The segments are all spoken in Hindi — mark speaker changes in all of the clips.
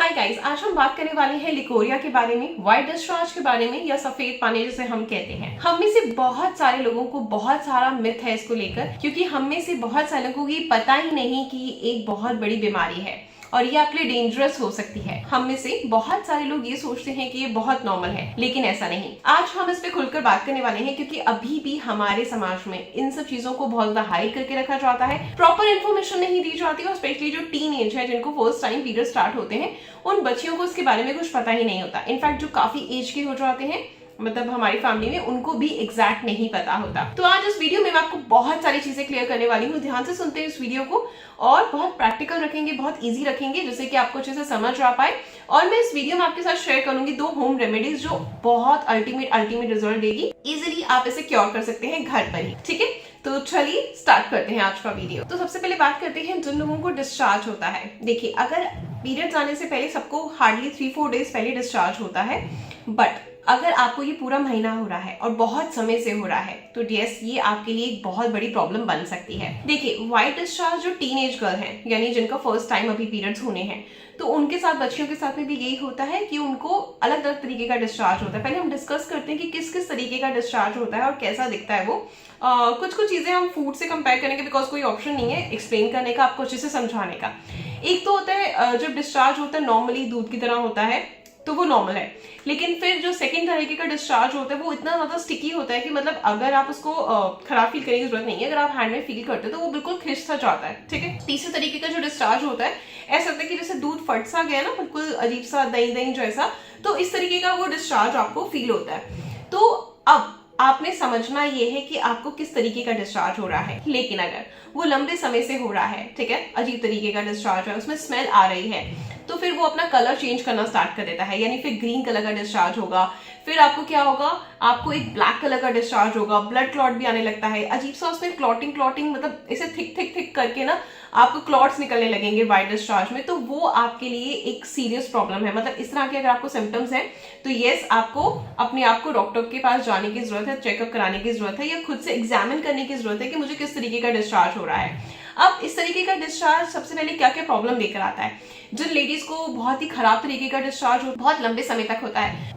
Speaker 1: हाय गाइस, आज हम बात करने वाले हैं लिकोरिया के बारे में, व्हाइट डिस्चार्ज के बारे में या सफेद पानी जिसे हम कहते हैं। हम में से बहुत सारे लोगों को बहुत सारा मिथ है इसको लेकर, क्योंकि हम में से बहुत सारे लोगों को ये पता ही नहीं कि एक बहुत बड़ी बीमारी है और ये आपके लिए डेंजरस हो सकती है। हम में से बहुत सारे लोग ये सोचते हैं कि ये बहुत नॉर्मल है, लेकिन ऐसा नहीं। आज हम इस पे खुलकर बात करने वाले हैं, क्योंकि अभी भी हमारे समाज में इन सब चीजों को बहुत ज्यादा हाइड करके रखा जाता है, प्रॉपर इन्फॉर्मेशन नहीं दी जाती, और स्पेशली जो टीन एज है, जिनको फर्स्ट टाइम पीरियड स्टार्ट होते हैं, उन बच्चियों को इसके बारे में कुछ पता ही नहीं होता। इनफैक्ट जो काफी एज के हो जाते हैं, मतलब हमारी फैमिली में, उनको भी एग्जैक्ट नहीं पता होता। तो आज इस वीडियो में मैं आपको बहुत सारी चीजें क्लियर करने वाली हूँ। ध्यान से सुनते हैं इस वीडियो को, और बहुत प्रैक्टिकल रखेंगे, बहुत इजी रखेंगे, जिससे कि आपको अच्छे से समझ आ पाए। और मैं इस वीडियो में आपके साथ शेयर करूंगी 2 होम रेमेडीज जो बहुत अल्टीमेट रिजल्ट देगी। इजिली आप इसे क्योर कर सकते हैं घर पर ही। ठीक है, तो चलिए स्टार्ट करते हैं आज का वीडियो। तो सबसे पहले बात करते हैं जिन लोगों को डिस्चार्ज होता है। देखिए, अगर पीरियड्स आने से पहले सबको हार्डली 3-4 डेज पहले डिस्चार्ज होता है, बट अगर आपको ये पूरा महीना हो रहा है और बहुत समय से हो रहा है, तो यस, ये आपके लिए एक बहुत बड़ी प्रॉब्लम बन सकती है। देखिए, व्हाइट डिस्चार्ज जो टीनेज गर्ल है, यानी जिनका फर्स्ट टाइम अभी पीरियड्स होने हैं, तो उनके साथ, बच्चियों के साथ में भी यही होता है कि उनको अलग अलग तरीके का डिस्चार्ज होता है। पहले हम डिस्कस करते हैं कि किस किस तरीके का डिस्चार्ज होता है और कैसा दिखता है वो। कुछ चीजें हम फूड से कंपेयर करेंगे, बिकॉज कोई ऑप्शन नहीं है एक्सप्लेन करने का, आपको अच्छे से समझाने का। एक तो होता है जब डिस्चार्ज होता है नॉर्मली दूध की तरह होता है, तो वो नॉर्मल है। लेकिन फिर जो सेकंड तरीके का डिस्चार्ज होता है, वो इतना ज्यादा स्टिकी होता है कि मतलब अगर आप उसको खराब फील करने की जरूरत नहीं है, अगर आप हैंड में फील करते हो तो वो बिल्कुल खिंच सा जाता है। ठीक है। तीसरे तरीके का जो डिस्चार्ज होता है, ऐसा होता है कि जैसे दूध फट सा गया ना, बिल्कुल अजीब सा दही जैसा, तो इस तरीके का वो डिस्चार्ज आपको फील होता है। तो अब आपने समझना ये है कि आपको किस तरीके का डिस्चार्ज हो रहा है। लेकिन अगर वो लंबे समय से हो रहा है, ठीक है, अजीब तरीके का डिस्चार्ज है, उसमें स्मेल आ रही है, तो फिर वो अपना कलर चेंज करना स्टार्ट कर देता है, यानी फिर ग्रीन कलर का डिस्चार्ज होगा। फिर आपको क्या होगा, आपको एक ब्लैक कलर का डिस्चार्ज होगा, ब्लड क्लॉट भी आने लगता है, अजीब सा उसमें क्लॉटिंग मतलब इसे थिक करके ना आपको क्लॉट्स निकलने लगेंगे व्हाइट डिस्चार्ज में। तो वो आपके लिए एक सीरियस प्रॉब्लम है। मतलब इस तरह के अगर आपको सिम्टम्स हैं, तो यस, आपको अपने आप को डॉक्टर के पास जाने की जरूरत है, चेकअप कराने की जरूरत है, या खुद से एग्जामिन करने की जरूरत है कि मुझे किस तरीके का डिस्चार्ज हो रहा है। अब इस तरीके का डिस्चार्ज सबसे पहले क्या क्या प्रॉब्लम लेकर आता है। जिन लेडीज को बहुत ही खराब तरीके का डिस्चार्ज बहुत लंबे समय तक होता है,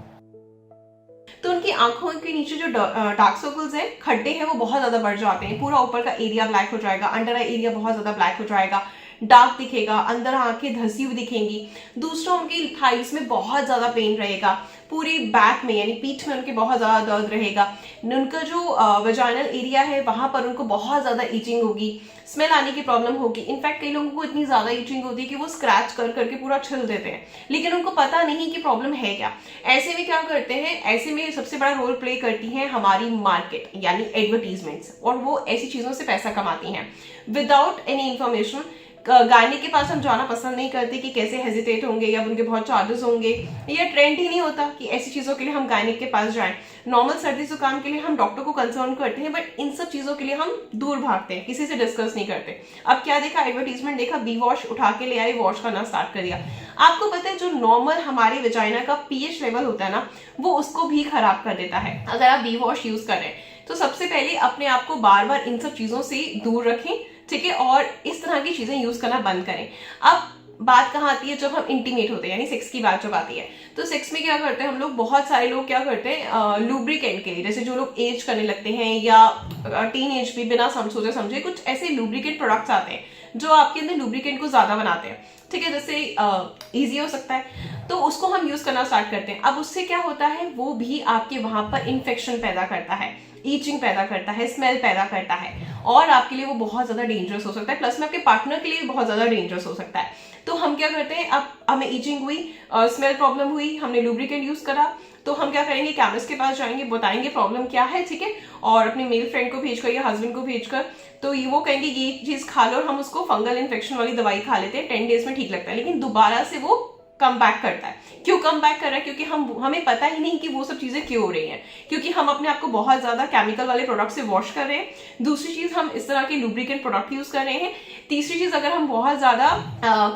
Speaker 1: तो उनकी आंखों के नीचे जो डार्क सर्कल्स हैं, खड्डे हैं, वो बहुत ज्यादा बढ़ जाते हैं। पूरा ऊपर का एरिया ब्लैक हो जाएगा, अंडर आई एरिया बहुत ज्यादा ब्लैक हो जाएगा, डार्क दिखेगा, अंदर आंखें धंसी हुई दिखेंगी। दूसरा, उनकी थाइस में बहुत ज्यादा पेन रहेगा, पूरी बैक में यानी पीठ में उनके बहुत ज्यादा दर्द रहेगा। उनका जो वजाइनल एरिया है, वहां पर उनको बहुत ज्यादा ईचिंग होगी, स्मेल आने की प्रॉब्लम होगी। इनफैक्ट कई लोगों को इतनी ज्यादा ईचिंग होती है कि वो स्क्रैच कर करके पूरा छिल देते हैं, लेकिन उनको पता नहीं कि प्रॉब्लम है क्या। ऐसे में क्या करते हैं, ऐसे में सबसे बड़ा रोल प्ले करती है हमारी मार्केट, यानी एडवर्टीजमेंट्स, और वो ऐसी चीजों से पैसा कमाती हैं विदाउट एनी इंफॉर्मेशन। गायनिक के पास हम जाना पसंद नहीं करते कि कैसे हेजिटेट होंगे, या उनके बहुत चार्जेस होंगे, या ट्रेंड ही नहीं होता कि ऐसी चीजों के लिए हम गायनिक के पास जाएं। नॉर्मल सर्दी जुकाम के लिए हम डॉक्टर को कंसर्न करते हैं, बट इन सब चीजों के लिए हम दूर भागते हैं, किसी से डिस्कस नहीं करते। अब क्या देखा, एडवर्टीजमेंट देखा, बी वॉश उठा के ले आए, वॉश करना स्टार्ट कर दिया। आपको पता है जो नॉर्मल हमारे वेजाइना का पीएच लेवल होता है ना, वो उसको भी खराब कर देता है अगर आप बी वॉश यूज कर रहे हैं। तो सबसे पहले अपने आप को बार बार इन सब चीजों से दूर रखें, ठीक है, और इस तरह की चीजें यूज करना बंद करें। अब बात कहाँ आती है, जब हम इंटीमेट होते हैं, यानी सेक्स की बात जब आती है, तो सेक्स में क्या करते हैं हम लोग, बहुत सारे लोग क्या करते हैं, लुब्रिकेंट के लिए, जैसे जो लोग एज करने लगते हैं या टीन एज भी, बिना सोचे समझे कुछ ऐसे लुब्रिकेंट प्रोडक्ट्स आते हैं जो आपके अंदर लुब्रिकेंट को ज्यादा बनाते हैं। ठीक है, जैसे इजी हो सकता है, तो उसको हम यूज करना स्टार्ट करते हैं। अब उससे क्या होता है, वो भी आपके वहां पर इन्फेक्शन पैदा करता है, ईचिंग पैदा करता है, स्मेल पैदा करता है, और आपके लिए वो बहुत ज्यादा डेंजरस हो सकता है, प्लस में आपके पार्टनर के लिए बहुत ज्यादा डेंजरस हो सकता है। तो हम क्या करते हैं, अब हमें ईचिंग हुई, स्मेल प्रॉब्लम हुई, हमने लुब्रिकेंट यूज करा, तो हम क्या करेंगे, केमिस्ट के पास जाएंगे, बताएंगे प्रॉब्लम क्या है, ठीक है, और अपने मेल फ्रेंड को भेजकर या हस्बैंड को भेजकर, तो ये वो कहेंगे ये चीज खा लो, और हम उसको फंगल इन्फेक्शन वाली दवाई खा लेते हैं, 10 डेज में ठीक लगता है, लेकिन दोबारा से वो कम बैक करता है। क्यों कम बैक कर रहा है, क्योंकि हमें पता ही नहीं कि वो सब चीजें क्यों हो रही हैं, क्योंकि हम अपने आप को बहुत ज्यादा केमिकल वाले प्रोडक्ट से वॉश कर रहे हैं। दूसरी चीज, हम इस तरह के लुब्रिकेंट प्रोडक्ट यूज कर रहे हैं। तीसरी चीज, अगर हम बहुत ज्यादा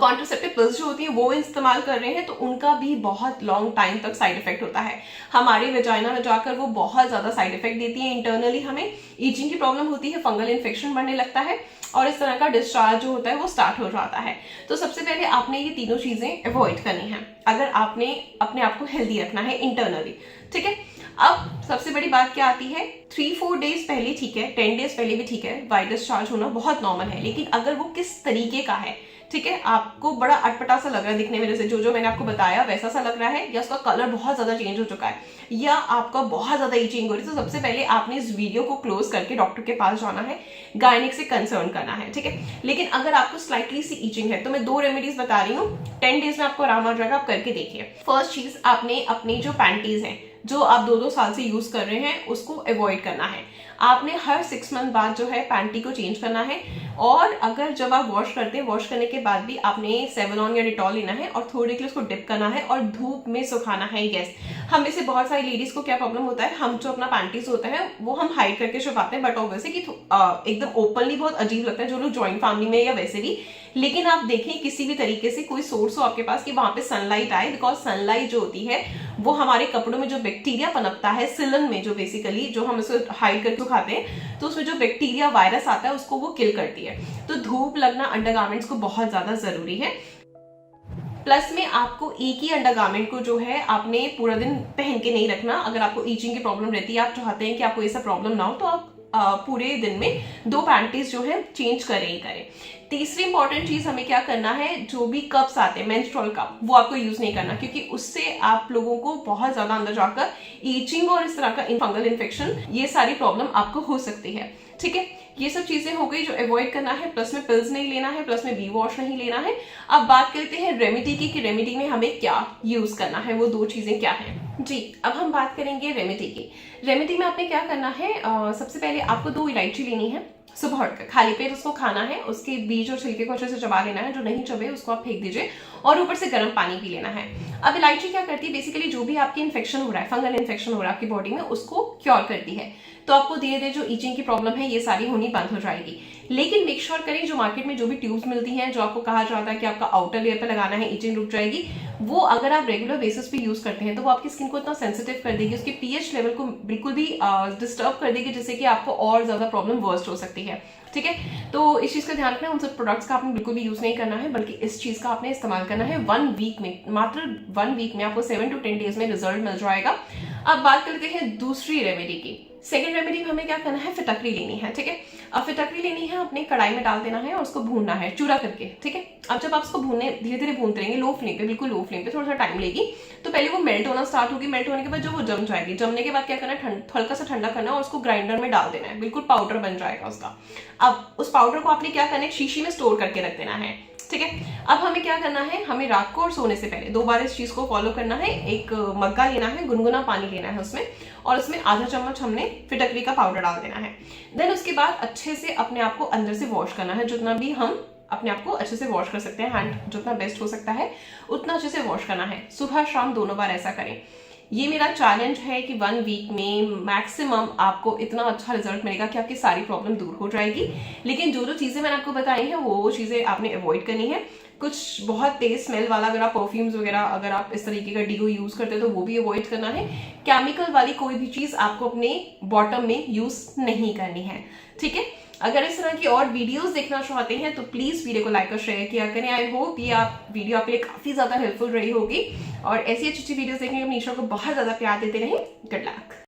Speaker 1: कॉन्ट्रासेप्टिव पिल्स जो होती हैं वो इस्तेमाल कर रहे हैं, तो उनका भी बहुत लॉन्ग टाइम तक साइड इफेक्ट होता है, हमारे वेजाइना में जाकर वो बहुत ज्यादा साइड इफेक्ट देती है। इंटरनली हमें ईचिंग की प्रॉब्लम होती है, फंगल इन्फेक्शन बढ़ने लगता है, और इस तरह का डिस्चार्ज जो होता है वो स्टार्ट हो जाता है। तो सबसे पहले आपने ये तीनों चीजें अवॉइड करनी है अगर आपने अपने आप को हेल्दी रखना है इंटरनली। ठीक है, अब सबसे बड़ी बात क्या आती है, 3-4 डेज पहले ठीक है, 10 डेज पहले भी ठीक है, वाइट डिस्चार्ज होना बहुत नॉर्मल है। लेकिन अगर वो किस तरीके का है, ठीक है, आपको बड़ा अटपटा सा लग रहा है दिखने में, जैसे जो मैंने आपको बताया वैसा सा लग रहा है, या उसका कलर बहुत ज्यादा चेंज हो चुका है, या आपका बहुत ज्यादा ईचिंग हो रही है, तो सबसे पहले आपने इस वीडियो को क्लोज करके डॉक्टर के पास जाना है, गायनिक से कंसर्न करना है। ठीक है, लेकिन अगर आपको स्लाइटली सी ईचिंग है तो मैं 2 रेमेडीज बता रही हूँ, 10 डेज में आपको आराम आ जाएगा, आप करके देखिए। फर्स्ट चीज, आपने अपनी जो पैंटीज हैं जो आप 2-2 साल से यूज कर रहे हैं उसको अवॉइड करना है। आपने हर 6 मंथ बाद जो है पैंटी को चेंज करना है, और अगर जब आप वॉश करते हैं, वॉश करने के बाद भी आपने सेवलॉन या डिटॉल लेना है और थोड़ी के लिए उसको डिप करना है और धूप में सुखाना है। यस, हम में से बहुत सारी लेडीज को क्या प्रॉब्लम होता है, हम जो अपना पैंटीज होता है वो हम हाइड करके छुपाते हैं, बट ऑब्वियसली कि एकदम ओपनली बहुत अजीब लगता है जो लोग ज्वाइंट फैमिली में या वैसे भी। लेकिन आप देखें किसी भी तरीके से कोई सोर्स हो आपके पास कि वहां पे सनलाइट आए, बिकॉज सनलाइट जो होती है वो हमारे कपड़ों में जो बैक्टीरिया पनपता है सिलन में, जो बेसिकली जो हम उसको हाइड करके खाते हैं, तो उसमें जो बैक्टीरिया वायरस आता है उसको वो किल करती है। तो धूप लगना अंडरगारमेंट्स को बहुत ज्यादा जरूरी है। प्लस में आपको एक ही अंडरगारमेंट को जो है आपने पूरा दिन पहन के नहीं रखना। अगर आपको ईचिंग की प्रॉब्लम रहती है, आप चाहते हैं कि आपको ऐसा प्रॉब्लम ना हो, तो आप पूरे दिन में 2 पैंटीज जो है चेंज करें ही करें। तीसरी इंपॉर्टेंट चीज हमें क्या करना है, जो भी कप्स आते हैं मेंस्ट्रुअल कप, वो आपको यूज नहीं करना, क्योंकि उससे आप लोगों को बहुत ज्यादा अंदर जाकर ईचिंग और इस तरह का फंगल इन्फेक्शन, ये सारी प्रॉब्लम आपको हो सकती है। ठीक है, ये सब चीजें हो गई जो अवॉइड करना है, प्लस में पिल्स नहीं लेना है, प्लस में बी वॉश नहीं लेना है। अब बात करते हैं रेमेडी की, कि रेमेडी में हमें क्या यूज करना है, वो 2 चीजें क्या है जी। अब हम बात करेंगे रेमेडी की। रेमेडी में आपने क्या करना है, सबसे पहले आपको 2 इलायची लेनी है, सुबह उठकर खाली पेट उसको खाना है, उसके बीज और छिलके को अच्छे से चबा लेना है, जो नहीं चबे उसको आप फेंक दीजिए, और ऊपर से गर्म पानी पी लेना है। अब इलायची क्या करती है, बेसिकली जो भी आपकी इन्फेक्शन हो रहा है, फंगल इन्फेक्शन हो रहा है आपकी बॉडी में, उसको क्योर करती है। तो आपको धीरे धीरे जो ईचिंग की प्रॉब्लम है ये सारी होनी बंद हो जाएगी। लेकिन मेक श्योर करें जो मार्केट में जो भी ट्यूब्स मिलती हैं, जो आपको कहा जाता है कि आपका आउटर लेयर पे लगाना है, ईचिंग रुक जाएगी, वो अगर आप रेगुलर बेसिस पे यूज करते हैं तो वो आपकी स्किन को इतना सेंसिटिव कर देगी, उसके पीएच लेवल को बिल्कुल भी डिस्टर्ब कर देगी, जिससे कि आपको और ज्यादा प्रॉब्लम वर्स्ट हो सकती है। ठीक है, तो इस चीज का ध्यान रखना है, उन सब प्रोडक्ट्स का आपने बिल्कुल भी यूज नहीं करना है, बल्कि इस चीज का आपने इस्तेमाल करना है 1 वीक में, मात्र 1 वीक में आपको 7 to 10 डेज में रिजल्ट मिल जाएगा। अब बात करते हैं दूसरी रेमेडी की। सेकेंड रेमेडी में हमें क्या करना है, फिटकरी लेनी है। ठीक है, अब फिटकरी लेनी है, अपने कढ़ाई में डाल देना है और उसको भूनना है चूरा करके। ठीक है, अब जब आप उसको भूनने धीरे धीरे भूनते रहेंगे, लो फ्लेम पे, बिल्कुल लो फ्लेम पे, थोड़ा सा टाइम लेगी, तो पहले वो मेल्ट होना स्टार्ट होगी, मेल्ट होने के बाद जो वो जम जाएगी, जमने के बाद क्या करना है, हल्का सा ठंडा करना है और उसको ग्राइंडर में डाल देना है, बिल्कुल पाउडर बन जाएगा उसका। अब उस पाउडर को आपने क्या करना है, शीशी में स्टोर करके रख देना है। ठीक है, अब हमें क्या करना है, हमें रात को और सोने से पहले 2 बार इस चीज को फॉलो करना है। एक मग्गा लेना है, गुनगुना पानी लेना है उसमें, और उसमें आधा चम्मच हमने फिटकरी का पाउडर डाल देना है। देन उसके बाद अच्छे से अपने आप को अंदर से वॉश करना है, जितना भी हम अपने आप को अच्छे से वॉश कर सकते हैं, हैंड जितना बेस्ट हो सकता है उतना अच्छे से वॉश करना है। सुबह शाम दोनों बार ऐसा करें। ये मेरा चैलेंज है कि 1 वीक में मैक्सिमम आपको इतना अच्छा रिजल्ट मिलेगा कि आपकी सारी प्रॉब्लम दूर हो जाएगी। लेकिन जो जो चीजें मैंने आपको बताई हैं वो चीजें आपने अवॉइड करनी है। कुछ बहुत तेज स्मेल वाला, अगर आप परफ्यूम्स वगैरह, अगर आप इस तरीके का डीओ यूज करते हैं तो वो भी अवॉइड करना है। केमिकल वाली कोई भी चीज आपको अपने बॉटम में यूज नहीं करनी है। ठीक है, अगर इस तरह की और वीडियोस देखना चाहते हैं तो प्लीज वीडियो को लाइक और शेयर किया करें। आई होप ये वीडियो आपके लिए काफी ज्यादा हेल्पफुल रही होगी, और ऐसी अच्छी वीडियोस देखने के लिए अपनी ईश्वर को बहुत ज्यादा प्यार देते रहें। Good luck.